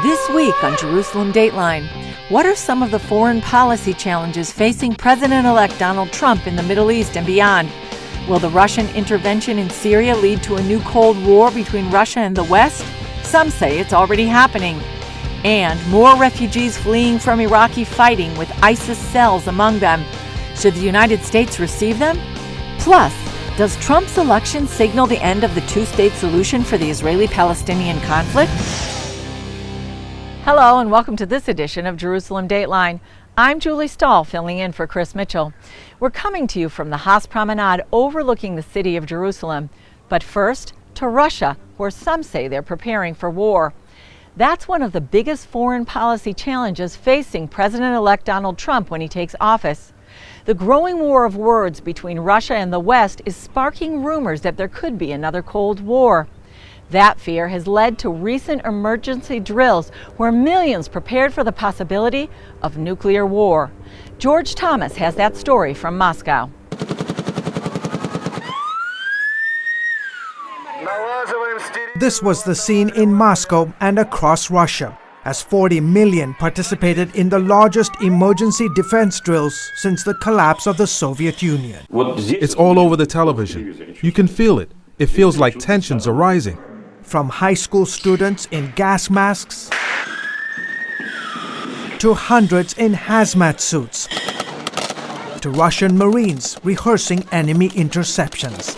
This week on Jerusalem Dateline, what are some of the foreign policy challenges facing President-elect Donald Trump in the Middle East and beyond? Will the Russian intervention in Syria lead to a new Cold War between Russia and the West? Some say it's already happening. And more refugees fleeing from Iraqi fighting with ISIS cells among them. Should the United States receive them? Plus, does Trump's election signal the end of the two-state solution for the Israeli-Palestinian conflict? Hello and welcome to this edition of Jerusalem Dateline. I'm Julie Stahl, filling in for Chris Mitchell. We're coming to you from the Haas Promenade overlooking the city of Jerusalem. But first, to Russia, where some say they're preparing for war. That's one of the biggest foreign policy challenges facing President-elect Donald Trump when he takes office. The growing war of words between Russia and the West is sparking rumors that there could be another Cold War. That fear has led to recent emergency drills where millions prepared for the possibility of nuclear war. George Thomas has that story from Moscow. This was the scene in Moscow and across Russia, as 40 million participated in the largest emergency defense drills since the collapse of the Soviet Union. It's all over the television. You can feel it. It feels like tensions are rising. From high school students in gas masks to hundreds in hazmat suits to Russian Marines rehearsing enemy interceptions.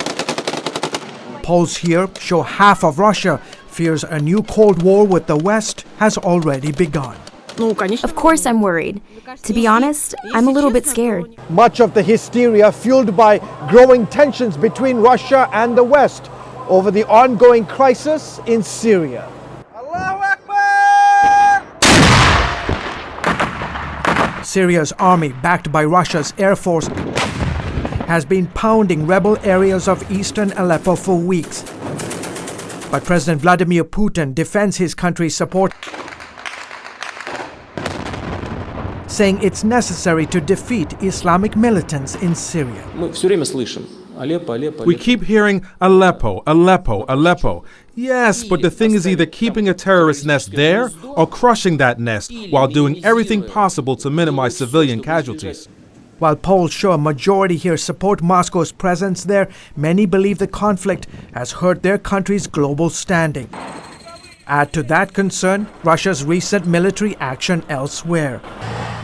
Polls here show half of Russia fears a new Cold War with the West has already begun. Of course I'm worried. To be honest, I'm a little bit scared. Much of the hysteria fueled by growing tensions between Russia and the West over the ongoing crisis in Syria. Allahu Akbar! Syria's army, backed by Russia's air force, has been pounding rebel areas of eastern Aleppo for weeks. But President Vladimir Putin defends his country's support, saying it's necessary to defeat Islamic militants in Syria. We keep hearing Aleppo, Aleppo, Aleppo. Yes, but the thing is either keeping a terrorist nest there or crushing that nest while doing everything possible to minimize civilian casualties. While polls show a majority here support Moscow's presence there, many believe the conflict has hurt their country's global standing. Add to that concern Russia's recent military action elsewhere.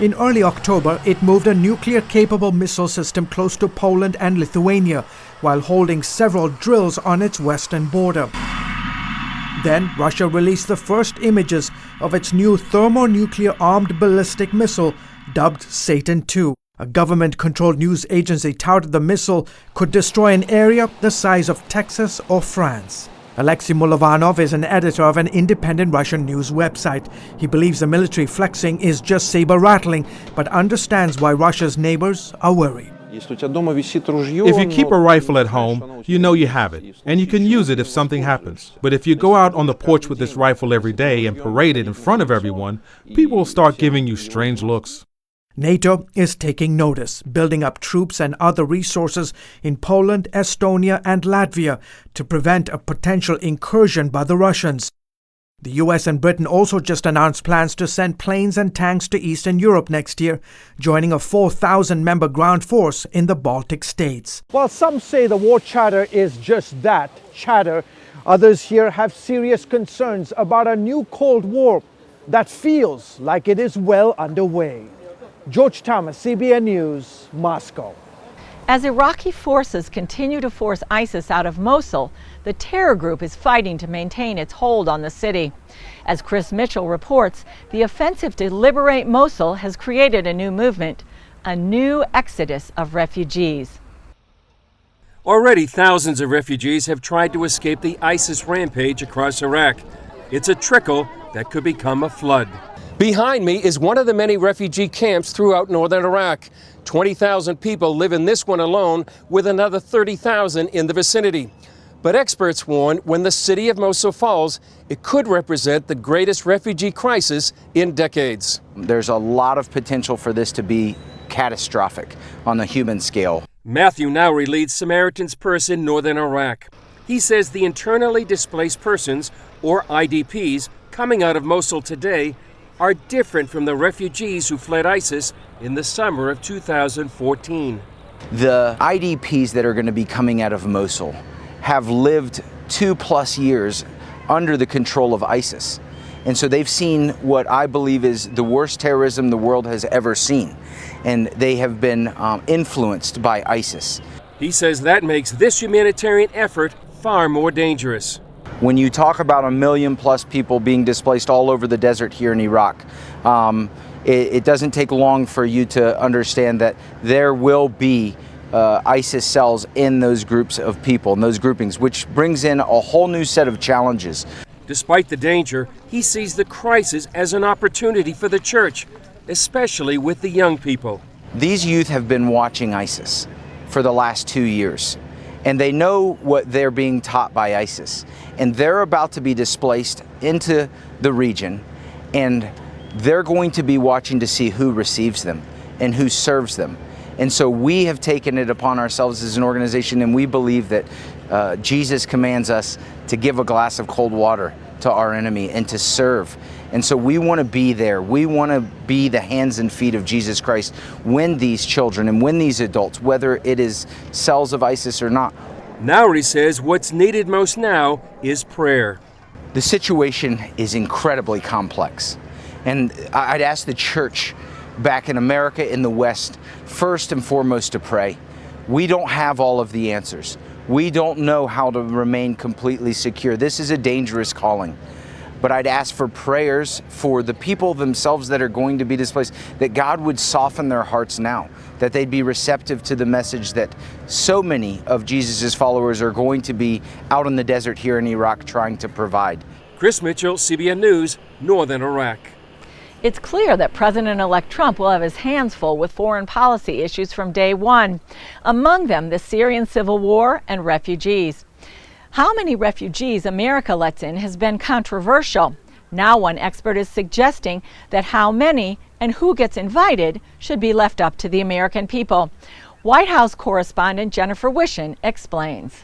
In early October, it moved a nuclear-capable missile system close to Poland and Lithuania, while holding several drills on its western border. Then, Russia released the first images of its new thermonuclear armed ballistic missile, dubbed Satan II. A government-controlled news agency touted the missile could destroy an area the size of Texas or France. Alexei Mulovanov is an editor of an independent Russian news website. He believes the military flexing is just saber-rattling, but understands why Russia's neighbors are worried. If you keep a rifle at home, you know you have it, and you can use it if something happens. But if you go out on the porch with this rifle every day and parade it in front of everyone, people will start giving you strange looks. NATO is taking notice, building up troops and other resources in Poland, Estonia, and Latvia to prevent a potential incursion by the Russians. The US and Britain also just announced plans to send planes and tanks to Eastern Europe next year, joining a 4,000-member ground force in the Baltic states. While some say the war chatter is just that, chatter, others here have serious concerns about a new Cold War that feels like it is well underway. George Thomas, CBN News, Moscow. As Iraqi forces continue to force ISIS out of Mosul, the terror group is fighting to maintain its hold on the city. As Chris Mitchell reports, the offensive to liberate Mosul has created a new movement, a new exodus of refugees. Already thousands of refugees have tried to escape the ISIS rampage across Iraq. It's a trickle that could become a flood. Behind me is one of the many refugee camps throughout northern Iraq. 20,000 people live in this one alone, with another 30,000 in the vicinity. But experts warn when the city of Mosul falls, it could represent the greatest refugee crisis in decades. There's a lot of potential for this to be catastrophic on the human scale. Matthew Nowry leads Samaritan's Purse in northern Iraq. He says the internally displaced persons, or IDPs, coming out of Mosul today are different from the refugees who fled ISIS in the summer of 2014. The IDPs that are going to be coming out of Mosul have lived 2+ years under the control of ISIS. And so they've seen what I believe is the worst terrorism the world has ever seen. And they have been influenced by ISIS. He says that makes this humanitarian effort far more dangerous. When you talk about 1 million+ people being displaced all over the desert here in Iraq, it doesn't take long for you to understand that there will be ISIS cells in those groups of people, in those groupings, which brings in a whole new set of challenges. Despite the danger, he sees the crisis as an opportunity for the church, especially with the young people. These youth have been watching ISIS for the last 2 years, and they know what they're being taught by ISIS. And they're about to be displaced into the region, and they're going to be watching to see who receives them and who serves them. And so we have taken it upon ourselves as an organization, and we believe that Jesus commands us to give a glass of cold water to our enemy and to serve. And so we want to be there. We want to be the hands and feet of Jesus Christ when these children and when these adults, whether it is cells of ISIS or not. Nowry says what's needed most now is prayer. The situation is incredibly complex. And I'd ask the church back in America, in the West, first and foremost to pray. We don't have all of the answers. We don't know how to remain completely secure. This is a dangerous calling. But I'd ask for prayers for the people themselves that are going to be displaced, that God would soften their hearts now, that they'd be receptive to the message that so many of Jesus' followers are going to be out in the desert here in Iraq trying to provide. Chris Mitchell, CBN News, Northern Iraq. It's clear that President-elect Trump will have his hands full with foreign policy issues from day one, among them the Syrian civil war and refugees. How many refugees America lets in has been controversial. Now one expert is suggesting that how many and who gets invited should be left up to the American people. White House correspondent Jennifer Wishon explains.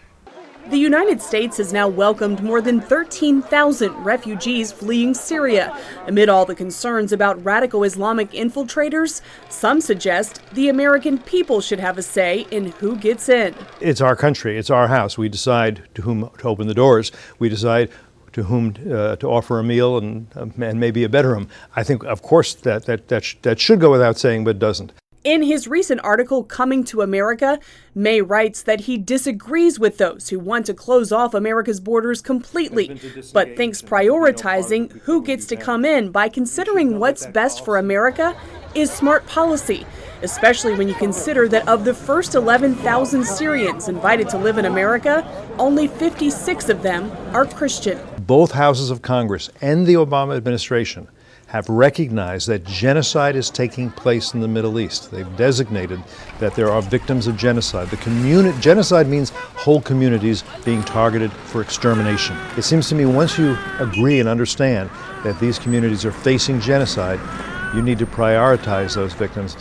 The United States has now welcomed more than 13,000 refugees fleeing Syria. Amid all the concerns about radical Islamic infiltrators, some suggest the American people should have a say in who gets in. It's our country, it's our house. We decide to whom to open the doors. We decide to whom to offer a meal and maybe a bedroom. I think, of course, that should go without saying, but doesn't. In his recent article, Coming to America, May writes that he disagrees with those who want to close off America's borders completely, but thinks prioritizing who gets to come in by considering what's best for America is smart policy, especially when you consider that of the first 11,000 Syrians invited to live in America, only 56 of them are Christian. Both houses of Congress and the Obama administration have recognized that genocide is taking place in the Middle East. They've designated that there are victims of genocide. Genocide means whole communities being targeted for extermination. It seems to me once you agree and understand that these communities are facing genocide, you need to prioritize those victims.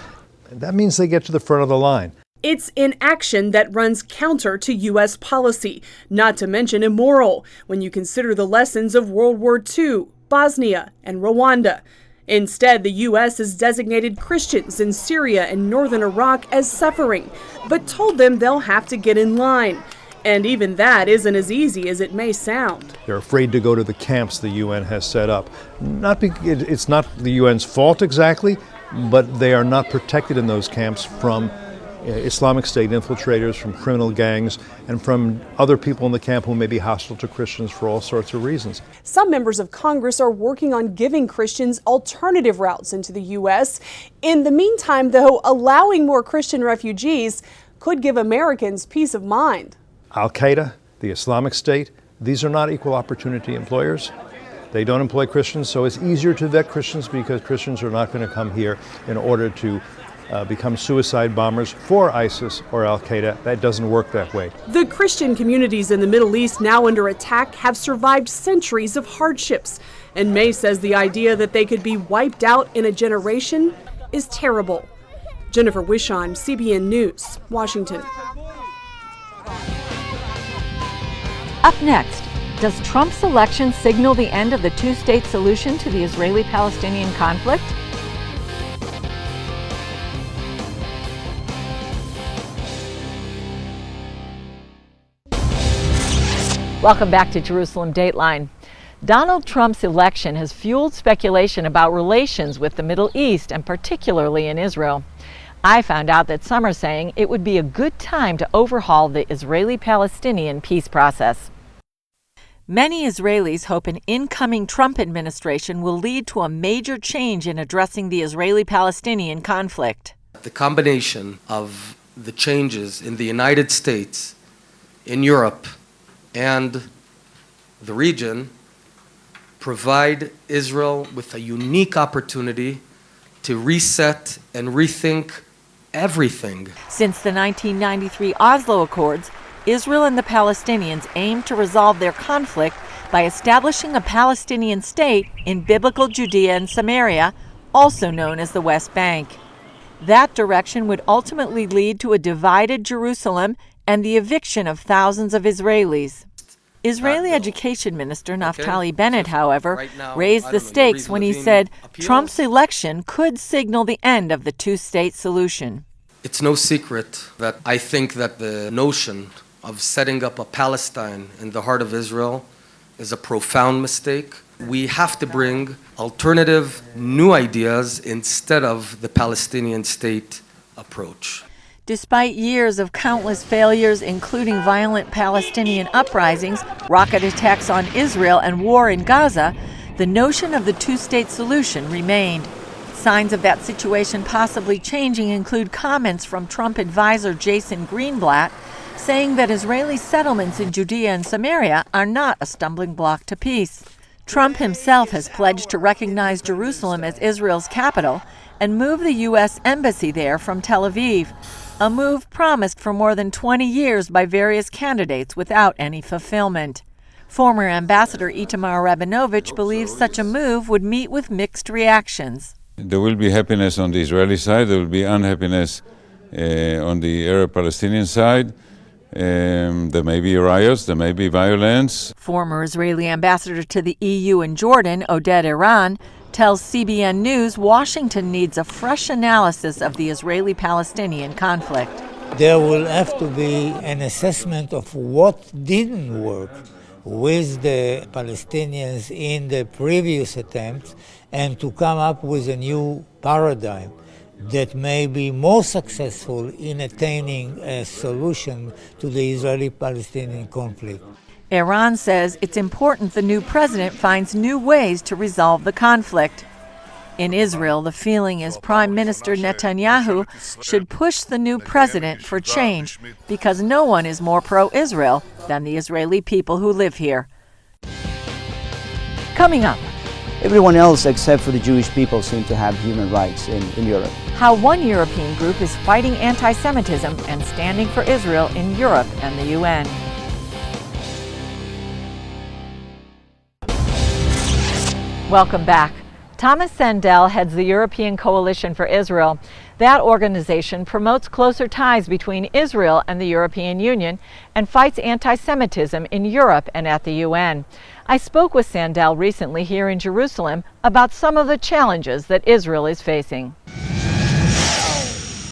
And that means they get to the front of the line. It's inaction that runs counter to U.S. policy, not to mention immoral, when you consider the lessons of World War II, Bosnia, and Rwanda. Instead, the U.S. has designated Christians in Syria and northern Iraq as suffering, but told them they'll have to get in line. And even that isn't as easy as it may sound. They're afraid to go to the camps the UN has set up. It's not the UN's fault exactly, but they are not protected in those camps from Islamic State infiltrators, from criminal gangs, and from other people in the camp who may be hostile to Christians for all sorts of reasons. Some members of Congress are working on giving Christians alternative routes into the U.S. In the meantime, though, allowing more Christian refugees could give Americans peace of mind. Al-Qaeda, the Islamic State, these are not equal opportunity employers. They don't employ Christians, so it's easier to vet Christians because Christians are not going to come here in order to become suicide bombers for ISIS or Al-Qaeda. That doesn't work that way. The Christian communities in the Middle East now under attack have survived centuries of hardships. And May says the idea that they could be wiped out in a generation is terrible. Jennifer Wishon, CBN News, Washington. Up next, does Trump's election signal the end of the two-state solution to the Israeli-Palestinian conflict? Welcome back to Jerusalem Dateline. Donald Trump's election has fueled speculation about relations with the Middle East and particularly in Israel. I found out that some are saying it would be a good time to overhaul the Israeli-Palestinian peace process. Many Israelis hope an incoming Trump administration will lead to a major change in addressing the Israeli-Palestinian conflict. The combination of the changes in the United States, in Europe, and the region provide Israel with a unique opportunity to reset and rethink everything. Since the 1993 Oslo Accords, Israel and the Palestinians aimed to resolve their conflict by establishing a Palestinian state in biblical Judea and Samaria, also known as the West Bank. That direction would ultimately lead to a divided Jerusalem and the eviction of thousands of Israelis. Israeli Education Minister Naftali Bennett, however, raised the stakes when he said Trump's election could signal the end of the two-state solution. It's no secret that I think that the notion of setting up a Palestine in the heart of Israel is a profound mistake. We have to bring alternative, new ideas instead of the Palestinian state approach. Despite years of countless failures, including violent Palestinian uprisings, rocket attacks on Israel, and war in Gaza, the notion of the two-state solution remained. Signs of that situation possibly changing include comments from Trump advisor Jason Greenblatt saying that Israeli settlements in Judea and Samaria are not a stumbling block to peace. Trump himself has pledged to recognize Jerusalem as Israel's capital and move the U.S. embassy there from Tel Aviv, a move promised for more than 20 years by various candidates without any fulfillment. Former Ambassador Itamar Rabinovich believes such a move would meet with mixed reactions. There will be happiness on the Israeli side, there will be unhappiness on the Arab-Palestinian side. There may be riots, there may be violence. Former Israeli ambassador to the EU in Jordan, Oded Iran, tells CBN News Washington needs a fresh analysis of the Israeli-Palestinian conflict. There will have to be an assessment of what didn't work with the Palestinians in the previous attempts and to come up with a new paradigm that may be more successful in attaining a solution to the Israeli-Palestinian conflict. Iran says it's important the new president finds new ways to resolve the conflict. In Israel, the feeling is Prime Minister Netanyahu should push the new president for change because no one is more pro-Israel than the Israeli people who live here. Coming up, everyone else except for the Jewish people seem to have human rights in Europe. How one European group is fighting anti-Semitism and standing for Israel in Europe and the UN. Welcome back. Thomas Sandel heads the European Coalition for Israel. That organization promotes closer ties between Israel and the European Union and fights anti-Semitism in Europe and at the UN. I spoke with Sandel recently here in Jerusalem about some of the challenges that Israel is facing.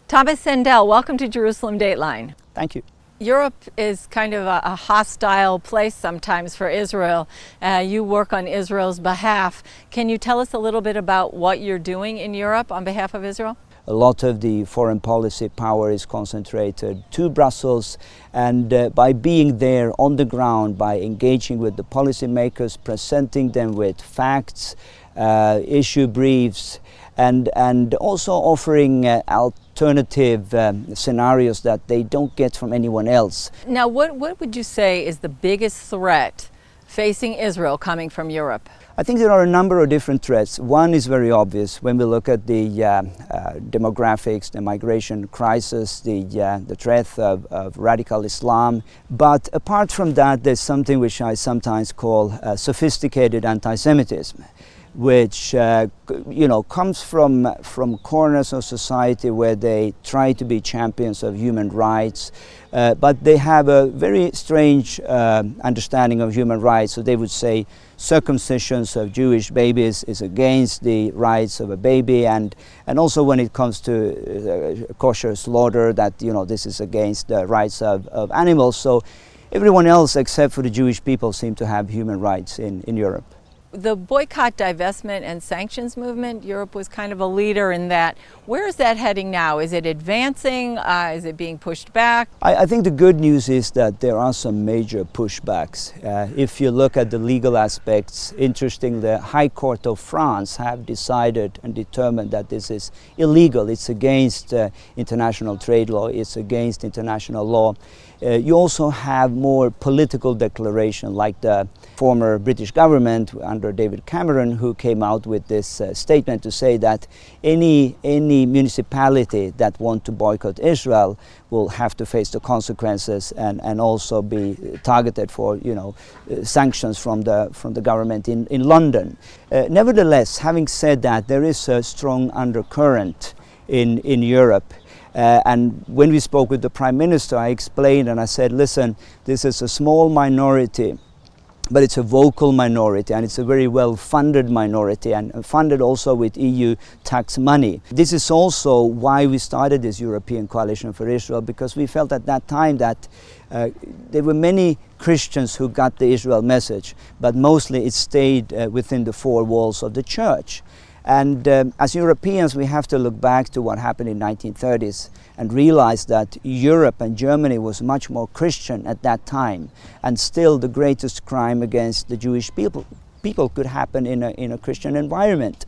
Thomas Sandel, welcome to Jerusalem Dateline. Thank you. Europe is kind of a hostile place sometimes for Israel. You work on Israel's behalf. Can you tell us a little bit about what you're doing in Europe on behalf of Israel? A lot of the foreign policy power is concentrated to Brussels, and by being there on the ground, by engaging with the policymakers, presenting them with facts, issue briefs, and also offering alternative scenarios that they don't get from anyone else. Now, what would you say is the biggest threat facing Israel coming from Europe? I think there are a number of different threats. One is very obvious when we look at the demographics, the migration crisis, the threat of radical Islam. But apart from that, there's something which I sometimes call sophisticated anti-Semitism, which comes from corners of society where they try to be champions of human rights, but they have a very strange understanding of human rights. So they would say circumcisions of Jewish babies is against the rights of a baby, and also when it comes to kosher slaughter, that this is against the rights of animals. So everyone else except for the Jewish people seem to have human rights in Europe. The boycott, divestment, and sanctions movement, Europe was kind of a leader in that. Where is that heading now? Is it advancing? Is it being pushed back? I think the good news is that there are some major pushbacks. If you look at the legal aspects, interesting, the High Court of France have decided and determined that this is illegal. It's against international trade law. It's against international law. You also have more political declaration, like the former British government under David Cameron, who came out with this statement to say that any municipality that want to boycott Israel will have to face the consequences and also be targeted for sanctions from the government in London. Nevertheless, having said that, there is a strong undercurrent in Europe. And when we spoke with the Prime Minister, I explained and I said, listen, this is a small minority, but it's a vocal minority, and it's a very well-funded minority, and funded also with EU tax money. This is also why we started this European Coalition for Israel, because we felt at that time that there were many Christians who got the Israel message, but mostly it stayed within the four walls of the church. And as Europeans, we have to look back to what happened in the 1930s and realize that Europe and Germany was much more Christian at that time, and still the greatest crime against the Jewish people could happen in a Christian environment.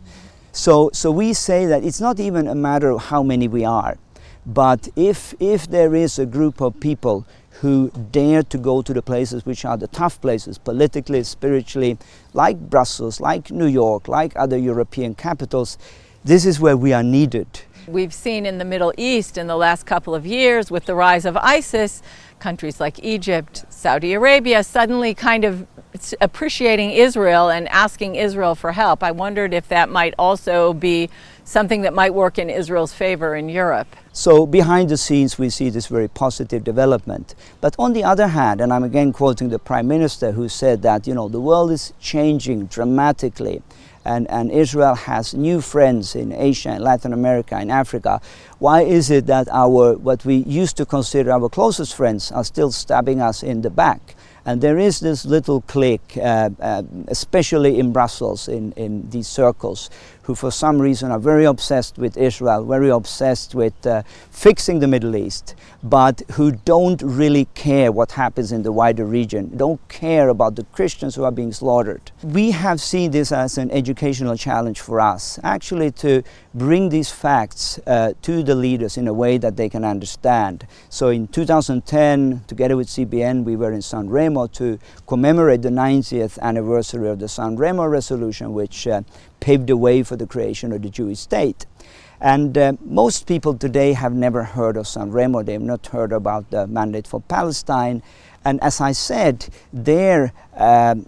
So we say that it's not even a matter of how many we are, but if there is a group of people who dare to go to the places which are the tough places, politically, spiritually, like Brussels, like New York, like other European capitals, this is where we are needed. We've seen in the Middle East in the last couple of years, with the rise of ISIS, countries like Egypt, Saudi Arabia, suddenly kind of appreciating Israel and asking Israel for help. I wondered if that might also be something that might work in Israel's favor in Europe. So behind the scenes we see this very positive development. But on the other hand, and I'm again quoting the Prime Minister, who said that the world is changing dramatically, and Israel has new friends in Asia and Latin America and Africa. Why is it that what we used to consider our closest friends are still stabbing us in the back? And there is this little clique, especially in Brussels, in these circles, who for some reason are very obsessed with Israel, very obsessed with fixing the Middle East, but who don't really care what happens in the wider region, don't care about the Christians who are being slaughtered. We have seen this as an educational challenge for us, actually to bring these facts to the leaders in a way that they can understand. So in 2010, together with CBN, we were in San Remo to commemorate the 90th anniversary of the San Remo resolution, which paved the way for the creation of the Jewish state. And most people today have never heard of San Remo. They have not heard about the Mandate for Palestine. And as I said, their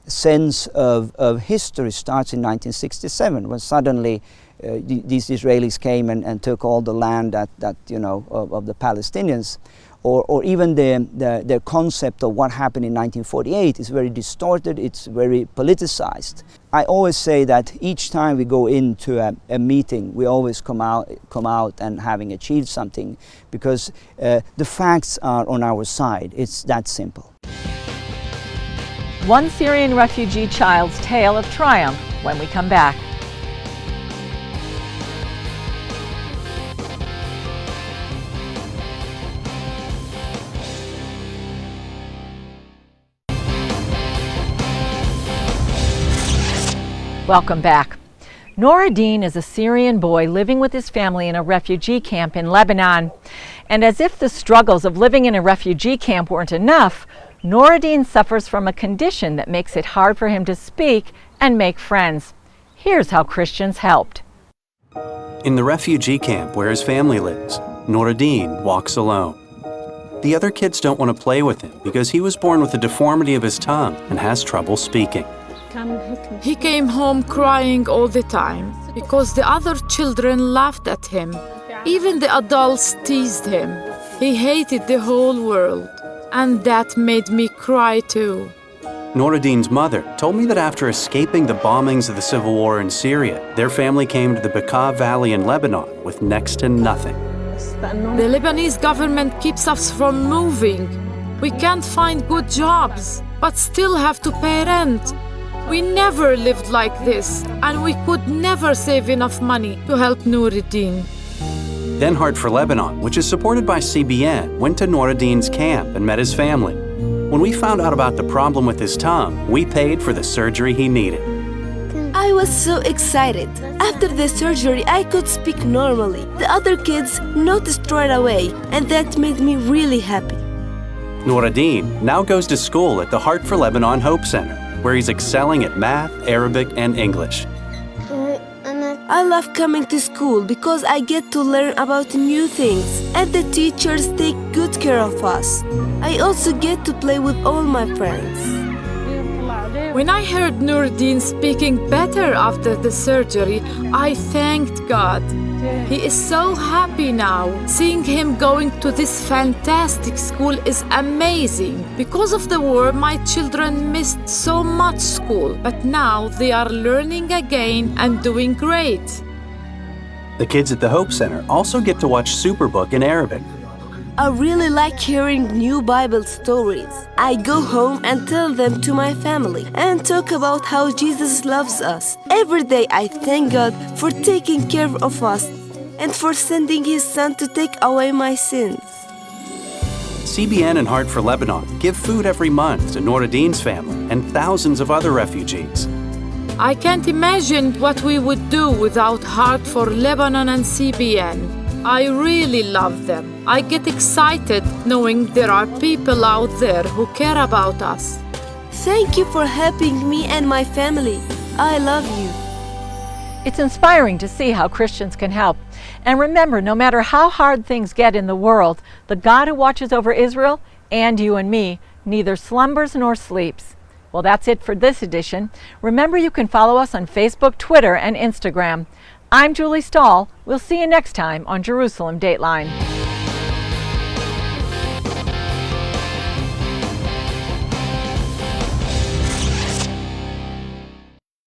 sense of history starts in 1967, when suddenly these Israelis came and took all the land of the Palestinians. Or even their concept of what happened in 1948 is very distorted, it's very politicized. I always say that each time we go into a meeting, we always come out and having achieved something, because the facts are on our side. It's that simple. One Syrian refugee child's tale of triumph when we come back. Welcome back. Noureddin is a Syrian boy living with his family in a refugee camp in Lebanon. And as if the struggles of living in a refugee camp weren't enough, Noureddin suffers from a condition that makes it hard for him to speak and make friends. Here's how Christians helped. In the refugee camp where his family lives, Noureddin walks alone. The other kids don't want to play with him because he was born with a deformity of his tongue and has trouble speaking. He came home crying all the time because the other children laughed at him. Even the adults teased him. He hated the whole world, and that made me cry too. Noradin's mother told me that after escaping the bombings of the civil war in Syria, their family came to the Bekaa Valley in Lebanon with next to nothing. The Lebanese government keeps us from moving. We can't find good jobs, but still have to pay rent. We never lived like this, and we could never save enough money to help Noradin. Then Heart for Lebanon, which is supported by CBN, went to Noradin's camp and met his family. When we found out about the problem with his tongue, we paid for the surgery he needed. I was so excited. After the surgery, I could speak normally. The other kids noticed right away, and that made me really happy. Noradin now goes to school at the Heart for Lebanon Hope Center, where he's excelling at math, Arabic, and English. I love coming to school because I get to learn about new things, and the teachers take good care of us. I also get to play with all my friends. When I heard Noradin speaking better after the surgery, I thanked God. He is so happy now. Seeing him going to this fantastic school is amazing. Because of the war, my children missed so much school, but now they are learning again and doing great. The kids at the Hope Center also get to watch Superbook in Arabic. I really like hearing new Bible stories. I go home and tell them to my family and talk about how Jesus loves us. Every day I thank God for taking care of us and for sending His Son to take away my sins. CBN and Heart for Lebanon give food every month to Noradin's family and thousands of other refugees. I can't imagine what we would do without Heart for Lebanon and CBN. I really love them. I get excited knowing there are people out there who care about us. Thank you for helping me and my family. I love you. It's inspiring to see how Christians can help. And remember, no matter how hard things get in the world, the God who watches over Israel and you and me neither slumbers nor sleeps. Well, that's it for this edition. Remember, you can follow us on Facebook, Twitter, and Instagram. I'm Julie Stahl. We'll see you next time on Jerusalem Dateline.